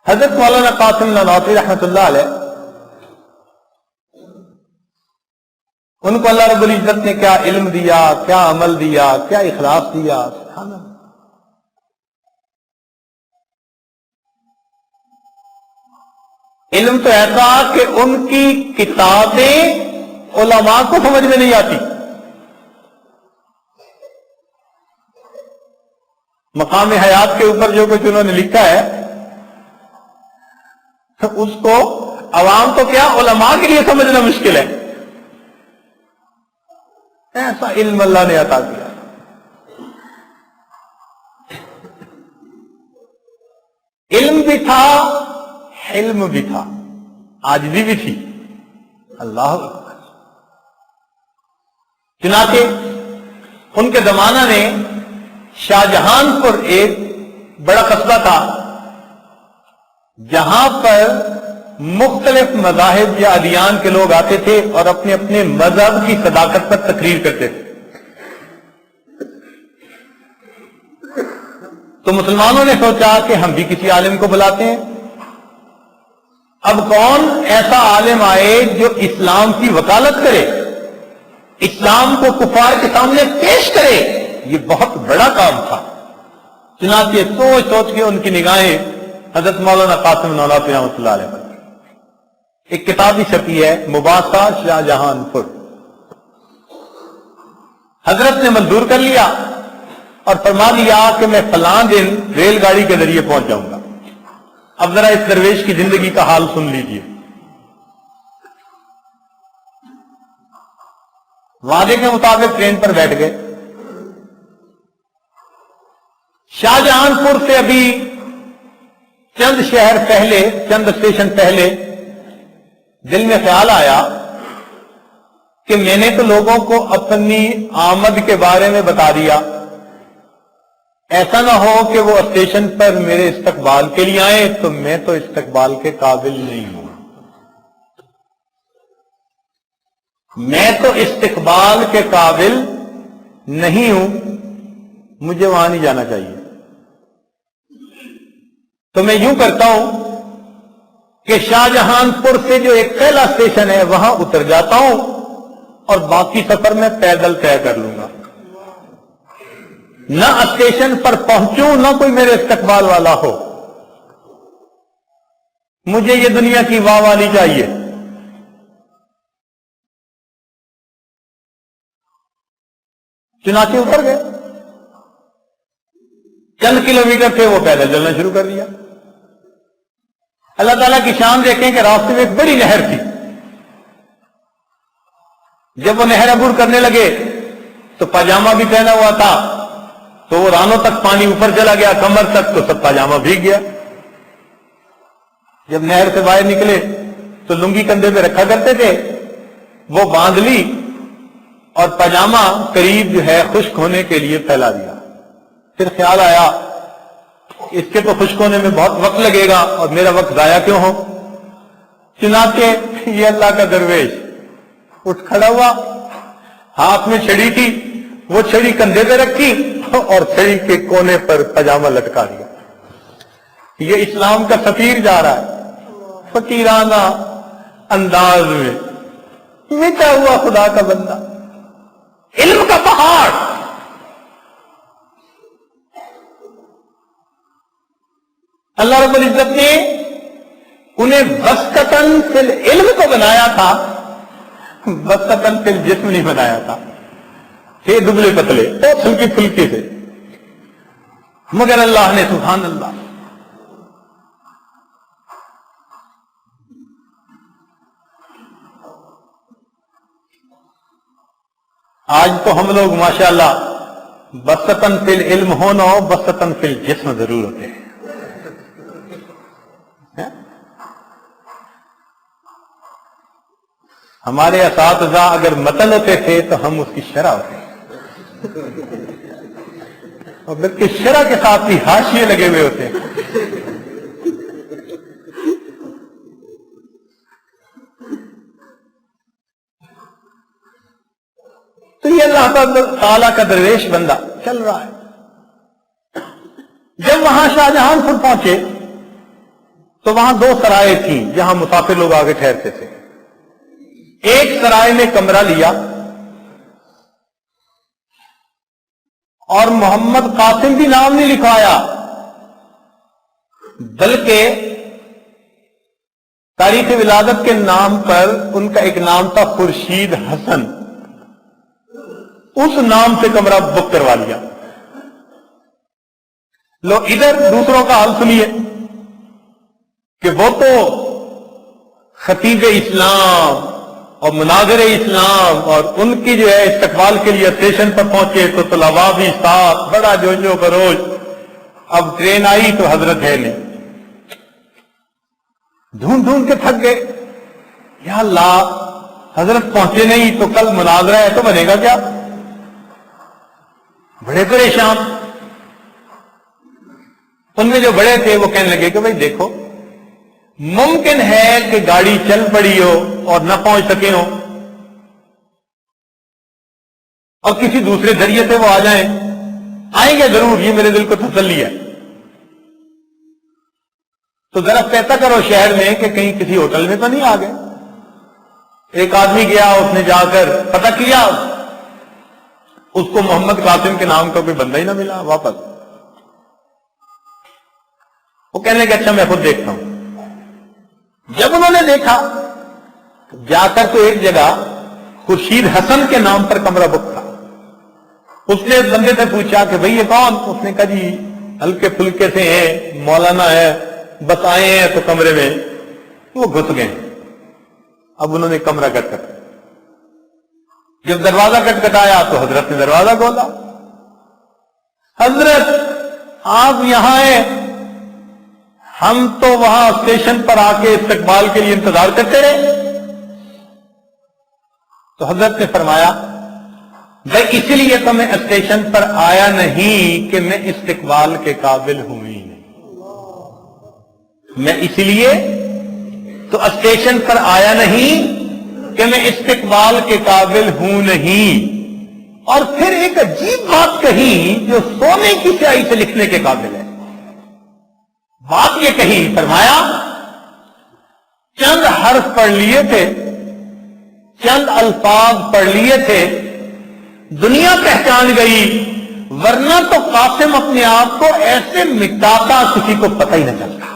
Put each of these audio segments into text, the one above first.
حضرت مولانا قاسم نانوتوی رحمۃ اللہ علیہ، ان کو اللہ رب العزت نے کیا علم دیا، کیا عمل دیا، کیا اخلاص دیا، سبحان اللہ۔ علم تو ایسا کہ ان کی کتابیں علماء کو سمجھ میں نہیں آتی۔ مقام حیات کے اوپر جو کچھ انہوں نے لکھا ہے اس کو عوام تو کیا علماء کے لیے سمجھنا مشکل ہے، ایسا علم اللہ نے عطا کیا۔ علم بھی تھا، حلم بھی تھا، عاجزی بھی تھی، اللہ اکبر۔ چنانچہ ان کے زمانہ میں شاہجہان پور ایک بڑا قصبہ تھا جہاں پر مختلف مذاہب یا ادیان کے لوگ آتے تھے اور اپنے اپنے مذہب کی صداقت پر تقریر کرتے تھے۔ تو مسلمانوں نے سوچا کہ ہم بھی کسی عالم کو بلاتے ہیں۔ اب کون ایسا عالم آئے جو اسلام کی وکالت کرے، اسلام کو کفار کے سامنے پیش کرے؟ یہ بہت بڑا کام تھا۔ چنانچہ سوچ سوچ کے ان کی نگاہیں حضرت مولانا قاسم نانوتوی رحمۃ اللہ علیہ پر، ایک کتاب بھی چھپی ہے مباحثہ شاہجہان پور، حضرت نے منظور کر لیا اور فرما دیا کہ میں فلاں دن ریل گاڑی کے ذریعے پہنچ جاؤں گا۔ اب ذرا اس درویش کی زندگی کا حال سن لیجئے۔ وعدے کے مطابق ٹرین پر بیٹھ گئے۔ شاہجہان پور سے ابھی چند شہر پہلے، چند اسٹیشن پہلے دل میں خیال آیا کہ میں نے تو لوگوں کو اپنی آمد کے بارے میں بتا دیا، ایسا نہ ہو کہ وہ اسٹیشن پر میرے استقبال کے لیے آئے تو میں تو استقبال کے قابل نہیں ہوں، میں تو استقبال کے قابل نہیں ہوں، مجھے وہاں نہیں جانا چاہیے۔ تو میں یوں کرتا ہوں کہ شاہجہان پور سے جو ایک پہلا اسٹیشن ہے وہاں اتر جاتا ہوں اور باقی سفر میں پیدل طے کر لوں گا، نہ اسٹیشن پر پہنچوں نہ کوئی میرے استقبال والا ہو، مجھے یہ دنیا کی واہ واہ نہیں چاہیے۔ چنانچہ اتر گئے، چند کلومیٹر تھے وہ پیدل چلنا شروع کر دیا۔ اللہ تعالیٰ کی شان دیکھیں کہ راستے میں ایک بڑی نہر تھی، جب وہ نہر عبور کرنے لگے تو پاجامہ بھی پہنا ہوا تھا، تو وہ رانوں تک پانی اوپر چلا گیا، کمر تک، تو سب پاجامہ بھیگ گیا۔ جب نہر سے باہر نکلے تو لنگی کندھے پہ رکھا کرتے تھے، وہ باندھ لی اور پاجامہ قریب جو ہے خشک ہونے کے لیے پھیلا دیا۔ پھر خیال آیا اس کے تو خشک ہونے میں بہت وقت لگے گا اور میرا وقت ضائع کیوں ہو۔ چنانچہ یہ اللہ کا درویش اٹھ کھڑا ہوا، ہاتھ میں چھڑی تھی، وہ چھڑی کندھے پہ رکھی اور چھڑی کے کونے پر پاجامہ لٹکا دیا۔ یہ اسلام کا سفیر جا رہا ہے فقیرانہ انداز میں، مٹا ہوا خدا کا بندہ، علم کا پہاڑ۔ اللہ رب العزت نے انہیں بسطتاً فی العلم کو بنایا تھا، بسطتاً فی الجسم نہیں بنایا تھا۔ تھے دبلے پتلے، بہت ہلکی پھلکی سے، مگر اللہ نے، سبحان اللہ، آج تو ہم لوگ ماشاءاللہ بسطتاً فی العلم ہونا ہو، بسطتاً فی الجسم ضرور ہوتے ہیں۔ ہمارے اساتذہ اگر متن ہوتے تھے تو ہم اس کی شرح ہوتے ہیں، اور بلکہ شرح کے ساتھ ہی حاشیے لگے ہوئے ہوتے ہیں۔ تو یہ اللہ تعالیٰ کا درویش بندہ چل رہا ہے۔ جب وہاں شاہجہان پور پہنچے تو وہاں 2 سرائے تھیں جہاں مسافر لوگ آگے ٹھہرتے تھے. ایک سرائے میں کمرہ لیا اور محمد قاسم بھی نام نہیں لکھوایا، بلکہ تاریخ ولادت کے نام پر ان کا ایک نام تھا خورشید حسن، اس نام سے کمرہ بک کروا لیا. لو ادھر دوسروں کا حال سنیے کہ وہ تو خطیب اسلام اور مناظر اسلام اور ان کی جو ہے استقبال کے لیے اسٹیشن پر پہنچے تو طلباء بھی ساتھ، بڑا جوش و خروش. اب ٹرین آئی تو حضرت ہے نہیں، ڈھونڈ ڈھونڈ کے تھک گئے. یا اللہ، حضرت پہنچے نہیں تو کل مناظرہ ہے تو بنے گا کیا؟ بڑے پریشان. ان میں جو بڑے تھے وہ کہنے لگے کہ بھائی دیکھو، ممکن ہے کہ گاڑی چل پڑی ہو اور نہ پہنچ سکے ہو، اور کسی دوسرے ذریعے سے وہ آ جائیں، آئیں گے ضرور، یہ میرے دل کو تسلی ہے. تو ذرا پتا کرو شہر میں کہ کہیں کسی ہوٹل میں تو نہیں آ گئے. ایک آدمی گیا، اس نے جا کر پتہ کیا، اس کو محمد قاسم کے نام کا کوئی بندہ ہی نہ ملا. واپس وہ کہنے لگے اچھا میں خود دیکھتا ہوں. جب انہوں نے دیکھا جا کر تو ایک جگہ خورشید حسن کے نام پر کمرہ بک تھا. اس نے بندے سے پوچھا کہ بھئی یہ کون؟ اس نے کہا جی ہلکے پھلکے سے ہیں، مولانا ہے، بس آئے ہیں تو کمرے میں. وہ گھس گئے. اب انہوں نے کمرہ کٹ کر، جب دروازہ کٹکھٹایا تو حضرت نے دروازہ کھولا. حضرت آپ یہاں ہیں؟ ہم تو وہاں اسٹیشن پر آ کے استقبال کے لیے انتظار کرتے رہے. تو حضرت نے فرمایا بھائی اسی لیے تو میں اسٹیشن پر آیا نہیں کہ میں استقبال کے قابل ہوں ہی نہیں. میں اسی لیے تو اسٹیشن پر آیا نہیں کہ میں استقبال کے قابل ہوں نہیں. اور پھر ایک عجیب بات کہی جو سونے کی سیاہی سے لکھنے کے قابل ہے. بات یہ کہی، فرمایا چند حرف پڑھ لیے تھے، چند الفاظ پڑھ لیے تھے، دنیا پہچان گئی، ورنہ تو قاسم اپنے آپ کو ایسے مٹاتا کسی کو پتہ ہی نہ چلتا.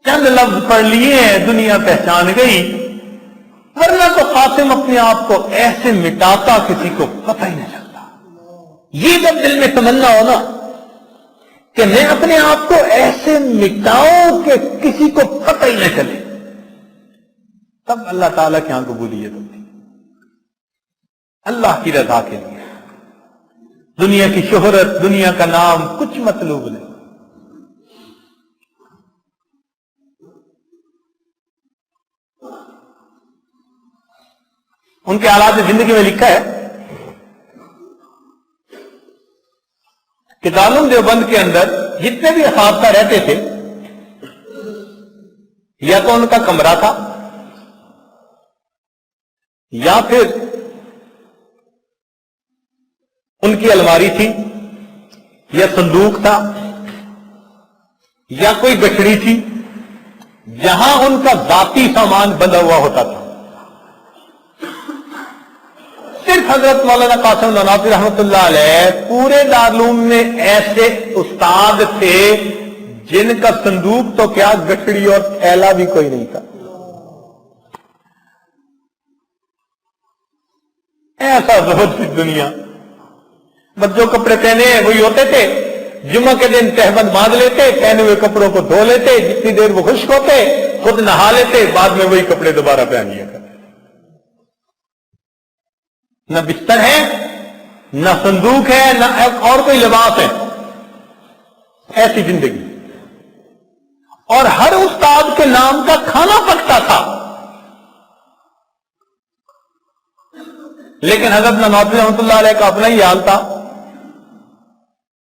چند لفظ پڑھ لیے ہیں، دنیا پہچان گئی، ورنہ تو قاسم اپنے آپ کو ایسے مٹاتا کسی کو پتہ ہی نہ چلتا. یہ جب دل میں تمنا ہو نا کہ میں اپنے آپ کو ایسے مٹاؤں کہ کسی کو پتہ ہی نہ چلے، تب اللہ تعالیٰ کی یہاں قبولیت ہوتی. اللہ کی رضا کے لیے دنیا کی شہرت، دنیا کا نام کچھ مطلوب نہیں. ان کے حالات زندگی میں لکھا ہے کہ دارالعلوم دیوبند کے اندر جتنے بھی اساتذہ رہتے تھے، یا تو ان کا کمرہ تھا، یا پھر ان کی الماری تھی، یا صندوق تھا، یا کوئی گٹھڑی تھی جہاں ان کا ذاتی سامان بندھا ہوا ہوتا تھا. صرف حضرت مولانا قاسم نانوتوی رحمۃ اللہ علیہ پورے دارالعلوم میں ایسے استاد تھے جن کا صندوق تو کیا گٹھڑی اور تھیلا بھی کوئی نہیں تھا. ایسا زہد کی دنیا. بس جو کپڑے پہنے ہیں وہی ہوتے تھے. جمعہ کے دن تہبند باندھ لیتے، پہنے ہوئے کپڑوں کو دھو لیتے، جتنی دیر وہ خشک ہوتے خود نہا لیتے، بعد میں وہی کپڑے دوبارہ پہن لیا کرتے. نہ بستر ہے، نہ صندوق ہے، نہ اور کوئی لباس ہے. ایسی زندگی. اور ہر استاد کے نام کا کھانا پکتا تھا. لیکن حضرت نانوتوی رحمۃ اللہ علیہ کا اپنا ہی حال تھا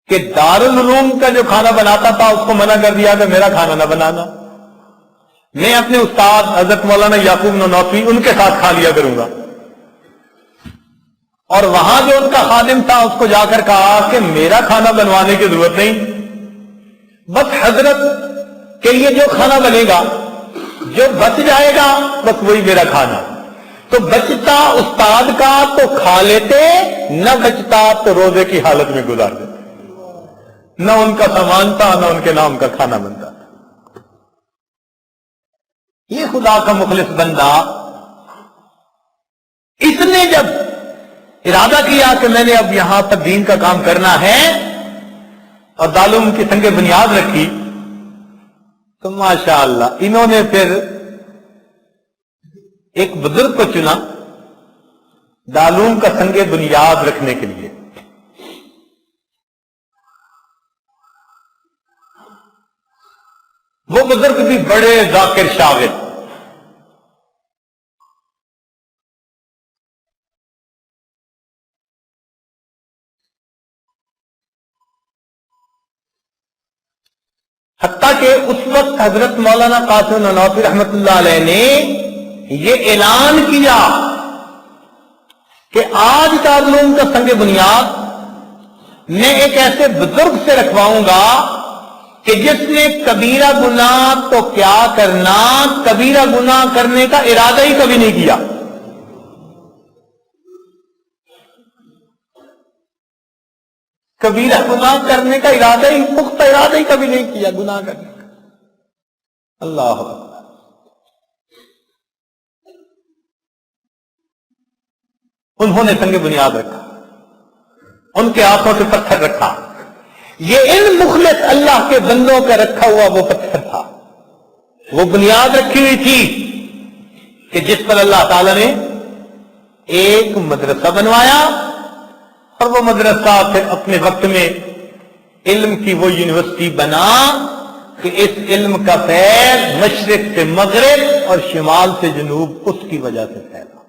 کہ دارالعلوم کا جو کھانا بناتا تھا اس کو منع کر دیا کہ میرا کھانا نہ بنانا، میں اپنے استاد حضرت مولانا یعقوب نانوتوی ان کے ساتھ کھا لیا کروں گا. اور وہاں جو ان کا خادم تھا اس کو جا کر کہا کہ میرا کھانا بنوانے کی ضرورت نہیں، بس حضرت کے لیے جو کھانا بنے گا، جو بچ جائے گا بس وہی میرا کھانا۔ تو بچتا استاد کا تو کھا لیتے، نہ بچتا تو روزے کی حالت میں گزار دیتے، نہ ان کا سامان تھا نہ ان کے نام کا کھانا بنتا تھا۔ یہ خدا کا مخلص بندہ، اس نے جب ارادہ کیا کہ میں نے اب یہاں پر دین کا کام کرنا ہے اور دارالعلوم کی سنگ بنیاد رکھی، تو ماشاءاللہ انہوں نے پھر ایک بزرگ کو چنا دارالعلوم کا سنگ بنیاد رکھنے کے لیے۔ وہ بزرگ بھی بڑے ذاکر شاگرد، حتیٰ کہ اس وقت حضرت مولانا قاسم نانوتوی رحمۃ اللہ علیہ نے یہ اعلان کیا کہ آج دارالعلوم کا سنگ بنیاد میں ایک ایسے بزرگ سے رکھواؤں گا کہ جس نے کبیرہ گناہ تو کیا کرنا، کبیرہ گناہ کرنے کا ارادہ ہی کبھی نہیں کیا۔ کبیرہ گناہ کرنے کا ارادہ ہی، پختہ ارادہ ہی کبھی نہیں کیا گناہ کرنے کا۔ اللہ اکبر۔ انہوں نے سنگ بنیاد رکھا، ان کے ہاتھوں سے پتھر رکھا۔ یہ ان مخلص اللہ کے بندوں کا رکھا ہوا وہ پتھر تھا، وہ بنیاد رکھی ہوئی تھی کہ جس پر اللہ تعالی نے ایک مدرسہ بنوایا، اور وہ مدرسہ پھر اپنے وقت میں علم کی وہ یونیورسٹی بنا کہ اس علم کا فیض مشرق سے مغرب اور شمال سے جنوب اس کی وجہ سے پھیلا۔